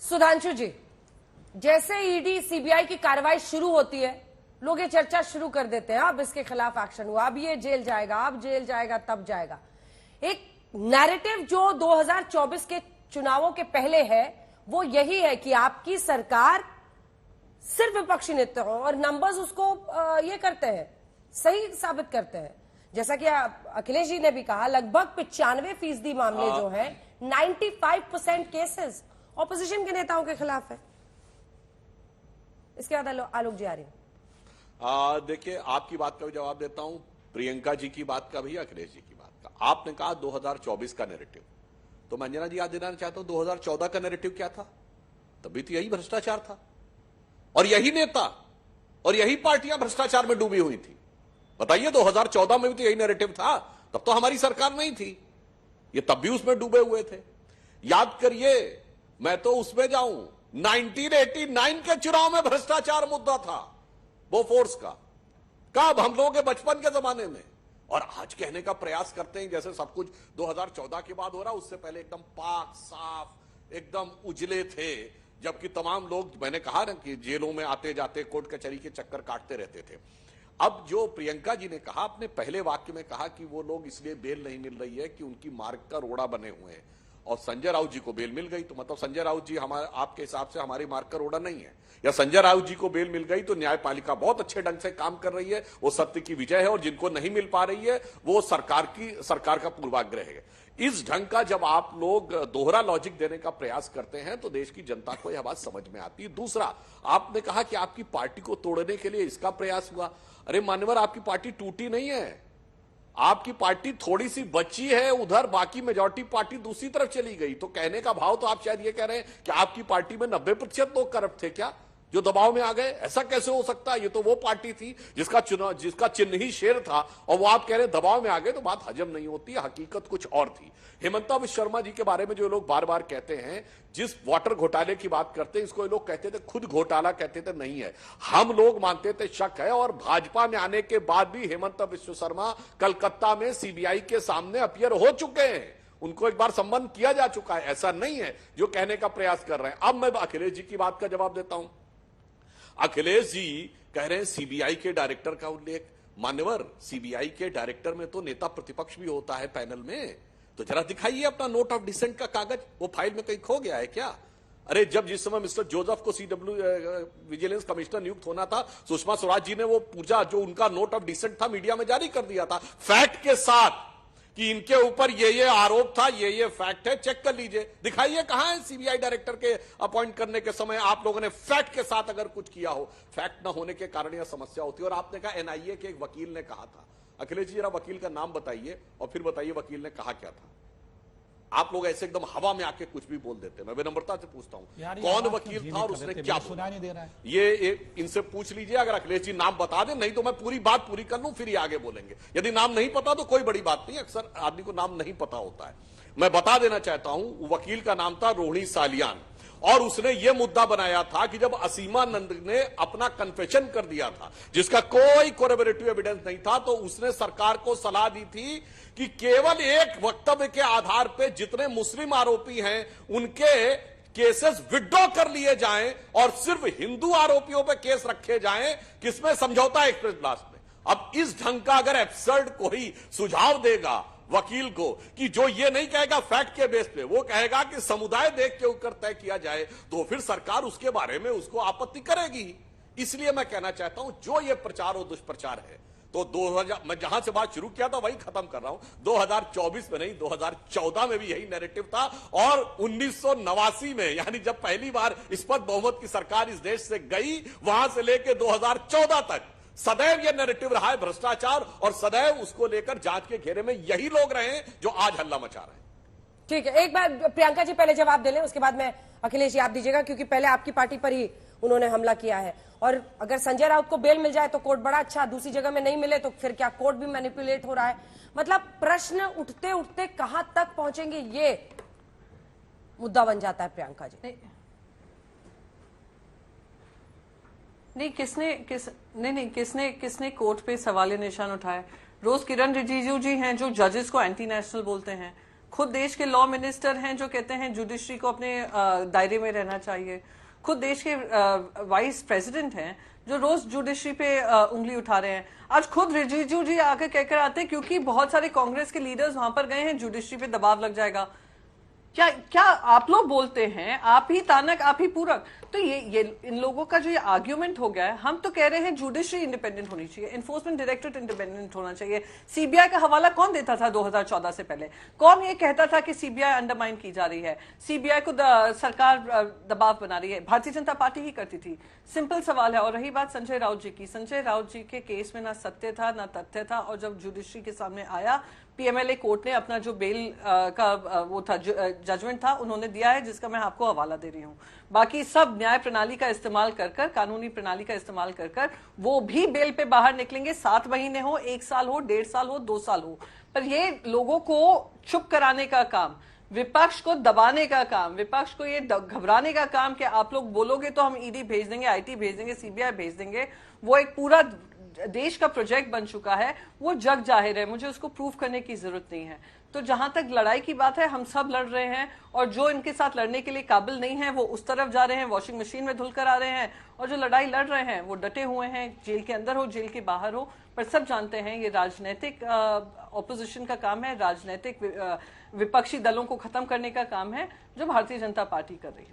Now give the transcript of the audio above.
सुधांशु जी, जैसे ED CBI की कार्रवाई शुरू होती है, लोग ये चर्चा शुरू कर देते हैं, अब इसके खिलाफ एक्शन हुआ, अब ये जेल जाएगा, अब जेल जाएगा, तब जाएगा। एक नैरेटिव जो 2024 के चुनावों के पहले है वो यही है कि आपकी सरकार सिर्फ विपक्षी नेता हो, और नंबर्स उसको ये करते हैं, सही साबित करते हैं। जैसा कि अखिलेश जी ने भी कहा, लगभग 95% मामले जो है 95% केसेस ऑपोजिशन के नेताओं के खिलाफ है। इसके बाद आलोक जी आ रही है। देखिए, आपकी बात का भी जवाब देता हूं, प्रियंका जी की बात का भी, अखिलेश जी की बात का। आपने कहा 2024 का नैरेटिव, तो मैं अंजना जी याद दिलाना चाहता हूं 2014 का नैरेटिव क्या था? तभी तो यही भ्रष्टाचार था, और यही नेता और यही पार्टियां भ्रष्टाचार में डूबी हुई थी। बताइए, 2014 में भी तो यही नैरेटिव था, तब तो हमारी सरकार नहीं थी, ये तब भी उसमें डूबे हुए थे। याद करिए, मैं तो उसमें जाऊं, 1989 के चुनाव में भ्रष्टाचार मुद्दा था वो फोर्स का, कब? हम लोगों के बचपन के जमाने में। और आज कहने का प्रयास करते हैं जैसे सब कुछ 2014 के बाद हो रहा, उससे पहले एकदम पाक साफ एकदम उजले थे, जबकि तमाम लोग, मैंने कहा ना कि जेलों में आते जाते कोर्ट कचहरी के चक्कर काटते रहते थे। अब जो प्रियंका जी ने कहा, अपने पहले वाक्य में कहा कि वो लोग इसलिए बेल नहीं मिल रही है कि उनकी मार्ग का रोड़ा बने हुए हैं, और संजय राउत जी को बेल मिल गई, तो मतलब संजय राउत जी हमारे, आपके हिसाब से हमारी मार्ग का रोड़ा नहीं है, या संजय राउत जी को बेल मिल गई तो न्यायपालिका बहुत अच्छे ढंग से काम कर रही है, वो सत्य की विजय है, और जिनको नहीं मिल पा रही है वो सरकार का पूर्वाग्रह है। इस ढंग का जब आप लोग दोहरा लॉजिक देने का प्रयास करते हैं तो देश की जनता को यह बात समझ में आती है। दूसरा, आपने कहा कि आपकी पार्टी को तोड़ने के लिए इसका प्रयास हुआ। अरे मान्यवर, आपकी पार्टी टूटी नहीं है, आपकी पार्टी थोड़ी सी बची है उधर, बाकी मेजॉरिटी पार्टी दूसरी तरफ चली गई। तो कहने का भाव तो आप शायद ये कह रहे हैं कि आपकी पार्टी में 90% लोग करप्ट थे क्या, जो दबाव में आ गए? ऐसा कैसे हो सकता है? ये तो वो पार्टी थी जिसका चिन्ह ही शेर था, और वो आप कह रहे हैं दबाव में आ गए, तो बात हजम नहीं होती। हकीकत कुछ और थी। हेमंता बिश्व शर्मा जी के बारे में जो लोग बार बार कहते हैं, जिस वाटर घोटाले की बात करते हैं, इसको ये लोग कहते थे खुद घोटाला, कहते थे नहीं है, हम लोग मानते थे शक है। और भाजपा में आने के बाद भी हेमंता बिश्व शर्मा कलकत्ता में सीबीआई के सामने अपीयर हो चुके हैं, उनको एक बार संबंध किया जा चुका है, ऐसा नहीं है जो कहने का प्रयास कर रहे हैं। अब मैं अखिलेश जी की बात का जवाब देता हूं। अखिलेश जी कह रहे हैं सीबीआई के डायरेक्टर का उल्लेख। मान्यवर, सीबीआई के डायरेक्टर में तो नेता प्रतिपक्ष भी होता है पैनल में, तो जरा दिखाइए अपना नोट ऑफ डिसेंट का कागज, वो फाइल में कहीं खो गया है क्या? अरे जिस समय मिस्टर जोसेफ को विजिलेंस कमिश्नर नियुक्त होना था, सुषमा स्वराज जी ने वो पूजा, जो उनका नोट ऑफ डिसेंट था, मीडिया में जारी कर दिया था, फैक्ट के साथ कि इनके ऊपर ये आरोप था, ये फैक्ट है, चेक कर लीजिए। दिखाइए कहां है सीबीआई डायरेक्टर के अपॉइंट करने के समय आप लोगों ने फैक्ट के साथ अगर कुछ किया हो। फैक्ट ना होने के कारण यह समस्या होती है। और आपने कहा एनआईए के एक वकील ने कहा था। अखिलेश जी, जरा वकील का नाम बताइए और फिर बताइए वकील ने कहा क्या था। आप लोग ऐसे एकदम हवा में आके कुछ भी बोल देते हैं। मैं विनम्रता से पूछता हूं, कौन वकील था और उसने क्या बोला? ये इनसे पूछ लीजिए, अगर अखिलेश जी नाम बता दें, नहीं तो मैं पूरी बात पूरी कर लूं, फिर ये आगे बोलेंगे। यदि नाम नहीं पता तो कोई बड़ी बात नहीं, अक्सर आदमी को नाम नहीं पता होता है। मैं बता देना चाहता हूं, वकील का नाम था रोहिणी सालियान, और उसने यह मुद्दा बनाया था कि जब असीमानंद ने अपना कन्फेशन कर दिया था, जिसका कोई कोरेबोरेटिव एविडेंस नहीं था, तो उसने सरकार को सलाह दी थी कि केवल एक वक्तव्य के आधार पर जितने मुस्लिम आरोपी हैं उनके केसेस विड्रॉ कर लिए जाएं और सिर्फ हिंदू आरोपियों पर केस रखे जाएं, किसमें? समझौता एक्सप्रेस ब्लास्ट में। अब इस ढंग का अगर एब्सर्ड कोई सुझाव देगा वकील को, कि जो ये नहीं कहेगा फैक्ट के बेस पे, वो कहेगा कि समुदाय देख के ऊपर तय किया जाए, तो फिर सरकार उसके बारे में उसको आपत्ति करेगी। इसलिए मैं कहना चाहता हूं, जो ये प्रचार और दुष्प्रचार है, तो 2000, मैं जहां से बात शुरू किया था वही खत्म कर रहा हूं। 2024 में नहीं, 2014 में भी यही नैरेटिव था, और 1989 में, यानी जब पहली बार स्पष्ट बहुमत की सरकार इस देश से गई, वहां से लेकर 2014 तक सदैव यह नैरेटिव रहा है भ्रष्टाचार, और सदैव उसको लेकर जांच के घेरे में यही लोग रहे हैं जो आज हल्ला मचा रहे हैं। ठीक है, एक बार प्रियंका जी पहले जवाब दे लें, उसके बाद में अखिलेश जी आप दीजिएगा, क्योंकि पहले आपकी पार्टी पर ही उन्होंने हमला किया है। और अगर संजय राउत को बेल मिल जाए तो कोर्ट बड़ा अच्छा, दूसरी जगह में नहीं मिले तो फिर क्या कोर्ट भी मैनिपुलेट हो रहा है? मतलब प्रश्न उठते उठते कहां तक पहुंचेंगे, ये मुद्दा बन जाता है प्रियंका जी। किसने कोर्ट पे सवाल निशान उठाया? रोज किरण रिजिजू जी हैं जो जजेस को एंटी नेशनल बोलते हैं, खुद देश के लॉ मिनिस्टर हैं जो कहते हैं जुडिशरी को अपने दायरे में रहना चाहिए। खुद देश के वाइस प्रेसिडेंट हैं जो रोज जुडिशरी पे उंगली उठा रहे हैं। आज खुद रिजिजू जी आकर कहकर आते हैं क्योंकि बहुत सारे कांग्रेस के लीडर्स वहां पर गए हैं, जुडिशरी पे दबाव लग जाएगा। क्या क्या आप लोग बोलते हैं, आप ही तानक आप ही पूरक। तो ये इन लोगों का जो ये आर्ग्यूमेंट हो गया है, हम तो कह रहे हैं जुडिशरी इंडिपेंडेंट होनी चाहिए, एनफोर्समेंट डायरेक्टरेट इंडिपेंडेंट होना चाहिए। सीबीआई का हवाला कौन देता था 2014 से पहले? कौन ये कहता था कि सीबीआई अंडरमाइन की जा रही है, सीबीआई को सरकार दबाव बना रही है? भारतीय जनता पार्टी ही करती थी। सिंपल सवाल है। और रही बात संजय राउत जी की, संजय राउत जी के केस में ना सत्य था ना तथ्य था, और जब जुडिशरी के सामने आया, पीएमएलए कोर्ट ने अपना जो बेल का वो था जजमेंट था उन्होंने दिया है, जिसका मैं आपको हवाला दे रही हूं। बाकी सब न्याय प्रणाली का इस्तेमाल कर कर, कानूनी प्रणाली का इस्तेमाल कर कर वो भी बेल पे बाहर निकलेंगे। 7 महीने हो, 1 साल हो, 1.5 साल हो, 2 साल हो, पर ये लोगों को चुप कराने का काम, विपक्ष को दबाने का काम, विपक्ष को ये घबराने का काम कि आप लोग बोलोगे तो हम ईडी भेज देंगे, आईटी भेज देंगे, सीबीआई भेज देंगे, वो एक पूरा देश का प्रोजेक्ट बन चुका है। वो जग जाहिर है, मुझे उसको प्रूव करने की जरूरत नहीं है। तो जहां तक लड़ाई की बात है, हम सब लड़ रहे हैं, और जो इनके साथ लड़ने के लिए काबिल नहीं है वो उस तरफ जा रहे हैं, वॉशिंग मशीन में धुलकर आ रहे हैं, और जो लड़ाई लड़ रहे हैं वो डटे हुए हैं, जेल के अंदर हो, जेल के बाहर हो। पर सब जानते हैं ये राजनीतिक ऑपोजिशन का काम है, राजनीतिक विपक्षी दलों को खत्म करने का काम है, जो भारतीय जनता पार्टी कर रही है।